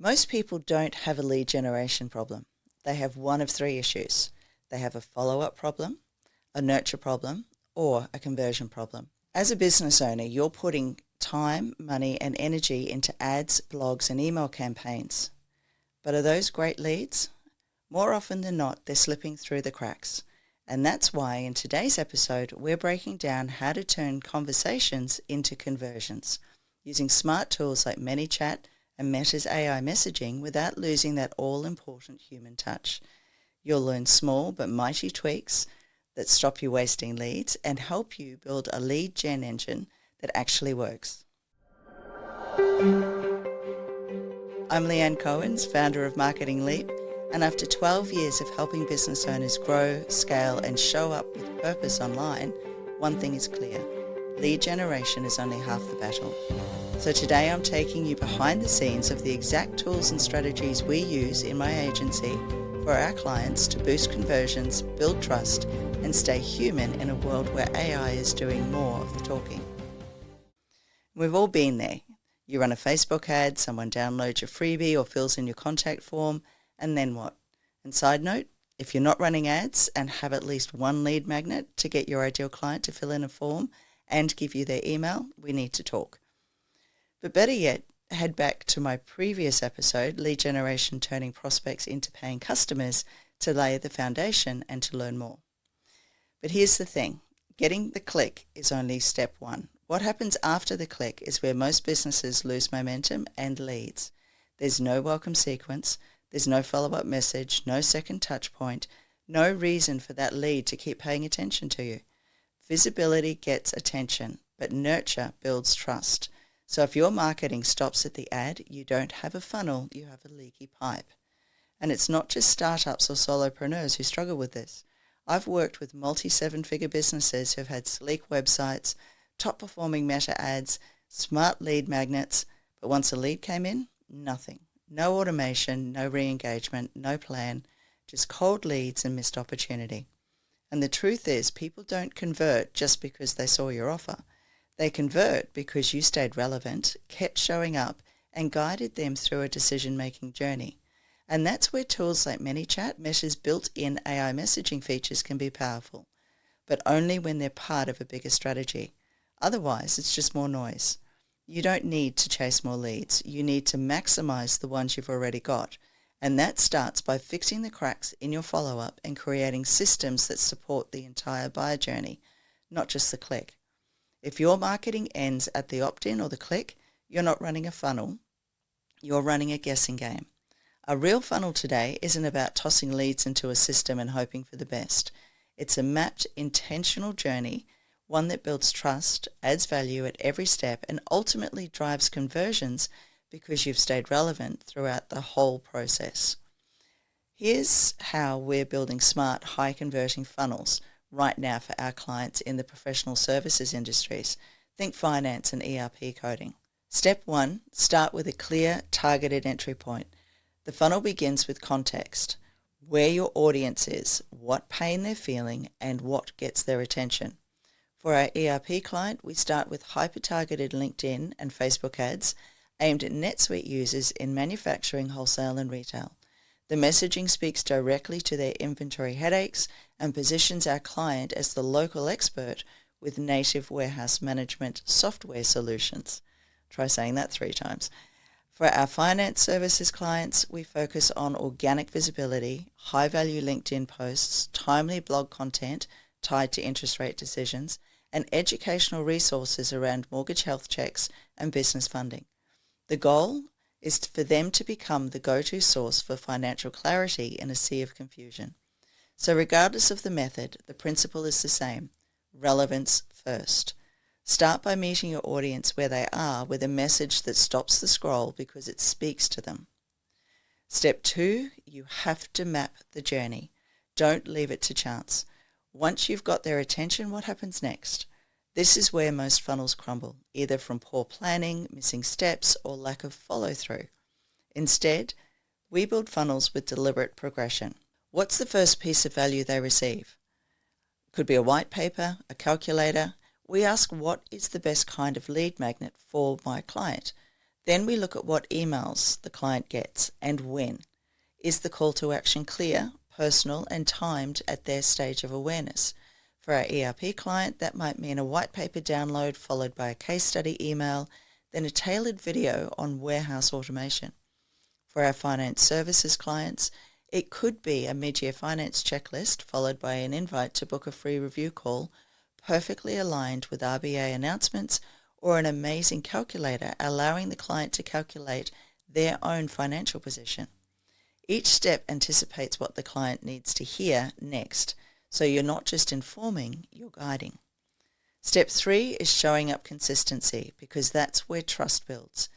Most people don't have a lead generation problem. They have one of three issues. They have a follow-up problem, a nurture problem, or a conversion problem. As a business owner, you're putting time, money, and energy into ads, blogs, and email campaigns. But are those great leads? More often than not, they're slipping through the cracks. And that's why in today's episode, we're breaking down how to turn conversations into conversions using smart tools like ManyChat and Meta's AI messaging without losing that all-important human touch. You'll learn small but mighty tweaks that stop you wasting leads and help you build a lead gen engine that actually works. I'm Leanne Cohens, founder of Marketing Leap, and after 12 years of helping business owners grow, scale, and show up with purpose online, one thing is clear: lead generation is only half the battle. So today I'm taking you behind the scenes of the exact tools and strategies we use in my agency for our clients to boost conversions, build trust, and stay human in a world where AI is doing more of the talking. We've all been there. You run a Facebook ad, someone downloads your freebie or fills in your contact form, and then what? And side note, if you're not running ads and have at least one lead magnet to get your ideal client to fill in a form and give you their email, we need to talk. But better yet, head back to my previous episode, Lead Generation Turning Prospects into Paying Customers, to lay the foundation and to learn more. But here's the thing, getting the click is only step one. What happens after the click is where most businesses lose momentum and leads. There's no welcome sequence, there's no follow-up message, no second touch point, no reason for that lead to keep paying attention to you. Visibility gets attention, but nurture builds trust. So if your marketing stops at the ad, you don't have a funnel, you have a leaky pipe. And it's not just startups or solopreneurs who struggle with this. I've worked with multi-seven-figure businesses who've had sleek websites, top-performing meta ads, smart lead magnets, but once a lead came in, nothing. No automation, no re-engagement, no plan, just cold leads and missed opportunity. And the truth is, people don't convert just because they saw your offer. They convert because you stayed relevant, kept showing up, and guided them through a decision-making journey. And that's where tools like ManyChat, Meta's built-in AI messaging features can be powerful, but only when they're part of a bigger strategy. Otherwise, it's just more noise. You don't need to chase more leads. You need to maximize the ones you've already got. And that starts by fixing the cracks in your follow-up and creating systems that support the entire buyer journey, not just the click. If your marketing ends at the opt-in or the click, you're not running a funnel, you're running a guessing game. A real funnel today isn't about tossing leads into a system and hoping for the best. It's a mapped, intentional journey, one that builds trust, adds value at every step, and ultimately drives conversions because you've stayed relevant throughout the whole process. Here's how we're building smart, high-converting funnels right now for our clients in the professional services industries. Think finance and ERP coding. Step 1, start with a clear, targeted entry point. The funnel begins with context, where your audience is, what pain they're feeling, and what gets their attention. For our ERP client, we start with hyper-targeted LinkedIn and Facebook ads aimed at NetSuite users in manufacturing, wholesale, and retail. The messaging speaks directly to their inventory headaches and positions our client as the local expert with native warehouse management software solutions. Try saying that 3 times. For our finance services clients, we focus on organic visibility, high-value LinkedIn posts, timely blog content tied to interest rate decisions, and educational resources around mortgage health checks and business funding. The goal is for them to become the go-to source for financial clarity in a sea of confusion. So regardless of the method, the principle is the same: relevance first. Start by meeting your audience where they are with a message that stops the scroll because it speaks to them. Step 2, you have to map the journey. Don't leave it to chance. Once you've got their attention, what happens next? This is where most funnels crumble, either from poor planning, missing steps, or lack of follow-through. Instead, we build funnels with deliberate progression. What's the first piece of value they receive? Could be a white paper, a calculator. We ask, what is the best kind of lead magnet for my client? Then we look at what emails the client gets and when. Is the call to action clear, personal, and timed at their stage of awareness? For our ERP client, that might mean a white paper download followed by a case study email, then a tailored video on warehouse automation. For our finance services clients, it could be a mid-year finance checklist followed by an invite to book a free review call, perfectly aligned with RBA announcements, or an amazing calculator allowing the client to calculate their own financial position. Each step anticipates what the client needs to hear next, so you're not just informing, you're guiding. Step 3 is showing up consistency, because that's where trust builds.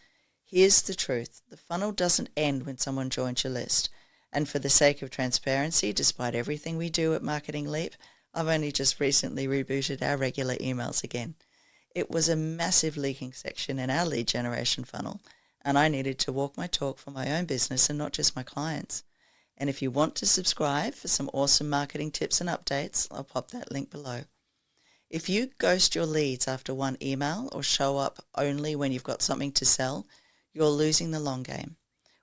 Here's the truth. The funnel doesn't end when someone joins your list. And for the sake of transparency, despite everything we do at Marketing Leap, I've only just recently rebooted our regular emails again. It was a massive leaking section in our lead generation funnel, and I needed to walk my talk for my own business and not just my clients. And if you want to subscribe for some awesome marketing tips and updates, I'll pop that link below. If you ghost your leads after one email or show up only when you've got something to sell, you're losing the long game,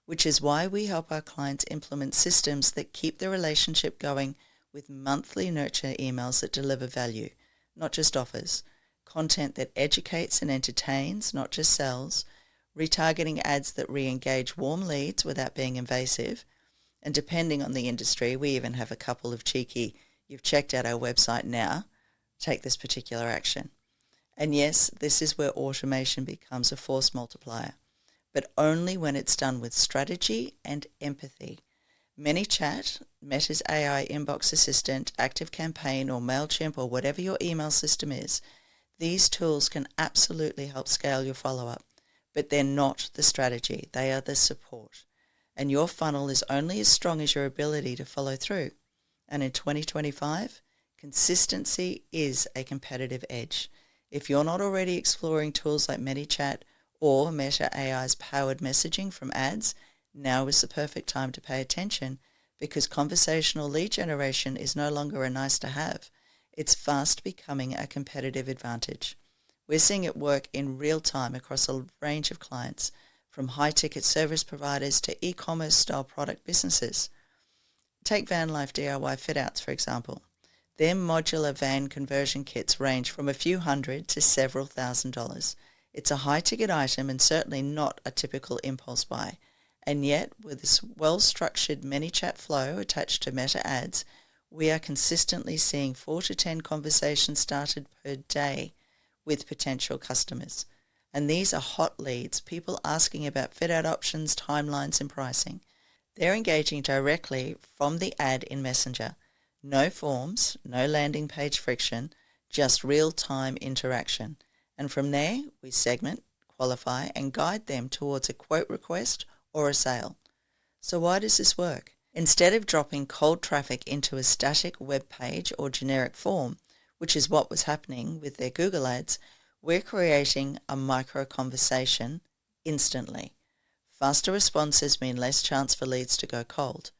which is why we help our clients implement systems that keep the relationship going with monthly nurture emails that deliver value, not just offers, content that educates and entertains, not just sells, retargeting ads that re-engage warm leads without being invasive, and depending on the industry, we even have a couple of cheeky, "You've checked out our website now, take this particular action." And yes, this is where automation becomes a force multiplier, but only when it's done with strategy and empathy. ManyChat, Meta's AI inbox assistant, ActiveCampaign, or MailChimp, or whatever your email system is, these tools can absolutely help scale your follow-up, but they're not the strategy. They are the support. And your funnel is only as strong as your ability to follow through. And in 2025, consistency is a competitive edge. If you're not already exploring tools like ManyChat or Meta AI's powered messaging from ads, now is the perfect time to pay attention, because conversational lead generation is no longer a nice to have. It's fast becoming a competitive advantage. We're seeing it work in real time across a range of clients, from high-ticket service providers to e-commerce style product businesses. Take VanLife DIY Fitouts, for example. Their modular van conversion kits range from a few hundred to several $1,000s. It's a high-ticket item and certainly not a typical impulse buy. And yet, with this well-structured ManyChat flow attached to Meta ads, we are consistently seeing 4 to 10 conversations started per day with potential customers. And these are hot leads, people asking about fit-out options, timelines, and pricing. They're engaging directly from the ad in Messenger. No forms, no landing page friction, just real-time interaction. And from there, we segment, qualify, and guide them towards a quote request or a sale. So why does this work? Instead of dropping cold traffic into a static web page or generic form, which is what was happening with their Google ads, we're creating a micro-conversation instantly. Faster responses mean less chance for leads to go cold.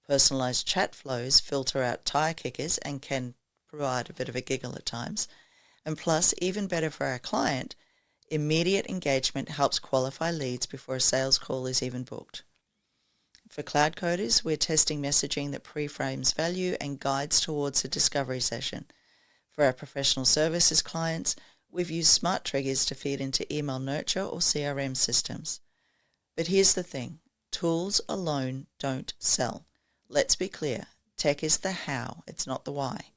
Personalized chat flows filter out tire kickers and can provide a bit of a giggle at times. And plus, even better for our client, immediate engagement helps qualify leads before a sales call is even booked. For cloud coders, we're testing messaging that pre-frames value and guides towards a discovery session. For our professional services clients, we've used smart triggers to feed into email nurture or CRM systems. But here's the thing, tools alone don't sell. Let's be clear, tech is the how, it's not the why.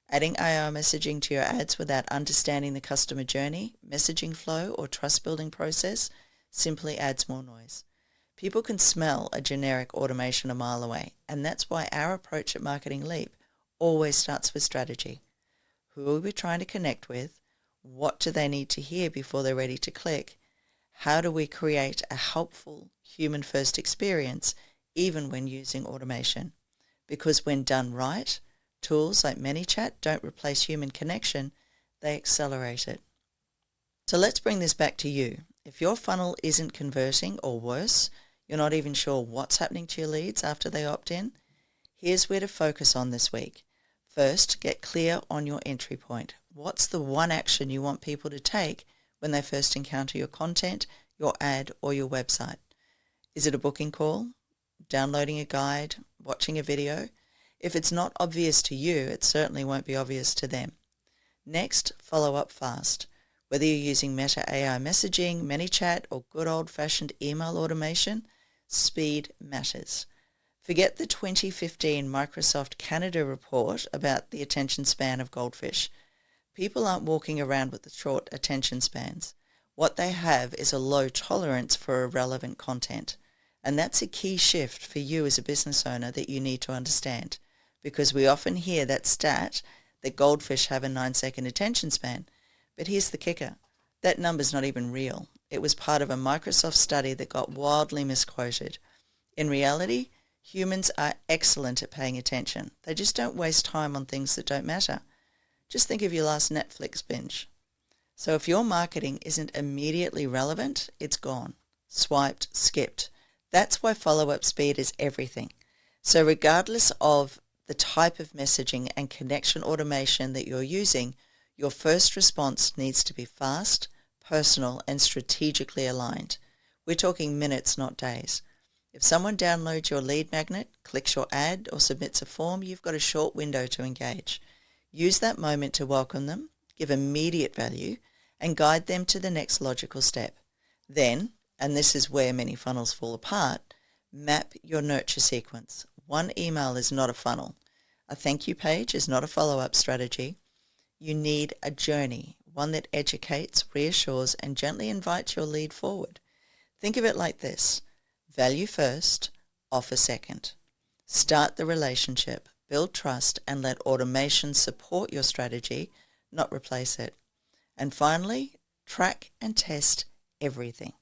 Adding AI messaging to your ads without understanding the customer journey, messaging flow, or trust-building process simply adds more noise. People can smell a generic automation a mile away, and that's why our approach at Marketing Leap always starts with strategy. Who are we trying to connect with? What do they need to hear before they're ready to click? How do we create a helpful human-first experience even when using automation? Because when done right, tools like ManyChat don't replace human connection, they accelerate it. So let's bring this back to you. If your funnel isn't converting, or worse, you're not even sure what's happening to your leads after they opt in, here's where to focus on this week. First, get clear on your entry point. What's the one action you want people to take when they first encounter your content, your ad, or your website? Is it a booking call, downloading a guide, watching a video? If it's not obvious to you, it certainly won't be obvious to them. Next, follow up fast. Whether you're using Meta AI messaging, ManyChat, or good old-fashioned email automation, speed matters. Forget the 2015 Microsoft Canada report about the attention span of goldfish. People aren't walking around with the short attention spans. What they have is a low tolerance for irrelevant content. And that's a key shift for you as a business owner that you need to understand, because we often hear that stat that goldfish have a 9-second attention span. But here's the kicker. That number's not even real. It was part of a Microsoft study that got wildly misquoted. In reality, humans are excellent at paying attention. They just don't waste time on things that don't matter. Just think of your last Netflix binge. So if your marketing isn't immediately relevant, it's gone. Swiped, skipped. That's why follow-up speed is everything. So regardless of the type of messaging and connection automation that you're using, your first response needs to be fast, personal, and strategically aligned. We're talking minutes, not days. If someone downloads your lead magnet, clicks your ad, or submits a form, you've got a short window to engage. Use that moment to welcome them, give immediate value, and guide them to the next logical step. Then, and this is where many funnels fall apart, map your nurture sequence. One email is not a funnel. A thank you page is not a follow-up strategy. You need a journey, one that educates, reassures, and gently invites your lead forward. Think of it like this. Value first, offer second. Start the relationship, build trust, and let automation support your strategy, not replace it. And finally, track and test everything.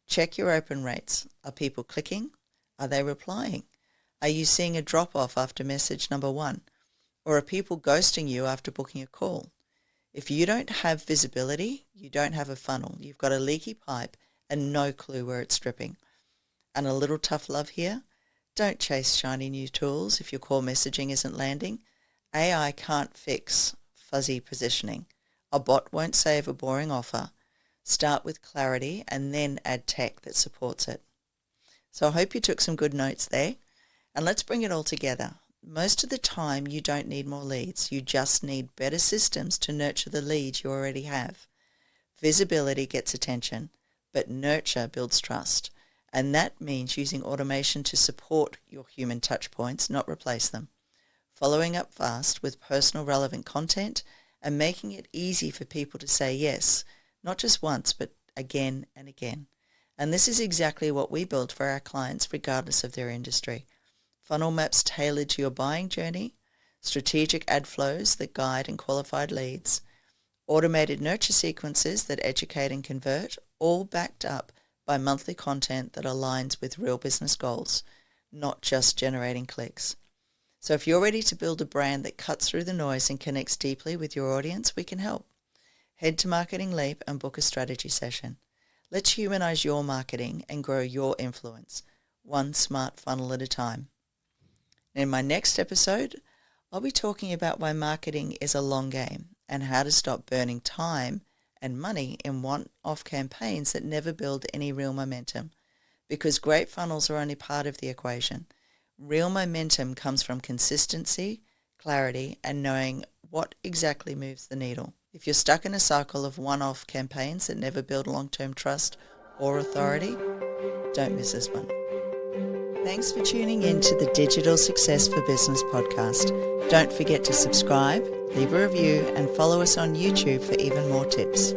Check your open rates. Are people clicking? Are they replying? Are you seeing a drop-off after message number 1? Or are people ghosting you after booking a call? If you don't have visibility, you don't have a funnel. You've got a leaky pipe and no clue where it's dripping. And a little tough love here. Don't chase shiny new tools if your core messaging isn't landing. AI can't fix fuzzy positioning. A bot won't save a boring offer. Start with clarity and then add tech that supports it. So I hope you took some good notes there. And let's bring it all together. Most of the time, you don't need more leads. You just need better systems to nurture the leads you already have. Visibility gets attention, but nurture builds trust. And that means using automation to support your human touch points, not replace them. Following up fast with personal relevant content and making it easy for people to say yes, not just once, but again and again. And this is exactly what we build for our clients, regardless of their industry. Funnel maps tailored to your buying journey, strategic ad flows that guide and qualified leads, automated nurture sequences that educate and convert, all backed up by monthly content that aligns with real business goals, not just generating clicks. So if you're ready to build a brand that cuts through the noise and connects deeply with your audience, we can help. Head to Marketing Leap and book a strategy session. Let's humanize your marketing and grow your influence, one smart funnel at a time. In my next episode, I'll be talking about why marketing is a long game and how to stop burning time and money in one-off campaigns that never build any real momentum, because great funnels are only part of the equation. Real momentum comes from consistency, clarity, and knowing what exactly moves the needle. If you're stuck in a cycle of one-off campaigns that never build long-term trust or authority, don't miss this one. Thanks for tuning in to the Digital Success for Business podcast. Don't forget to subscribe, leave a review, and follow us on YouTube for even more tips.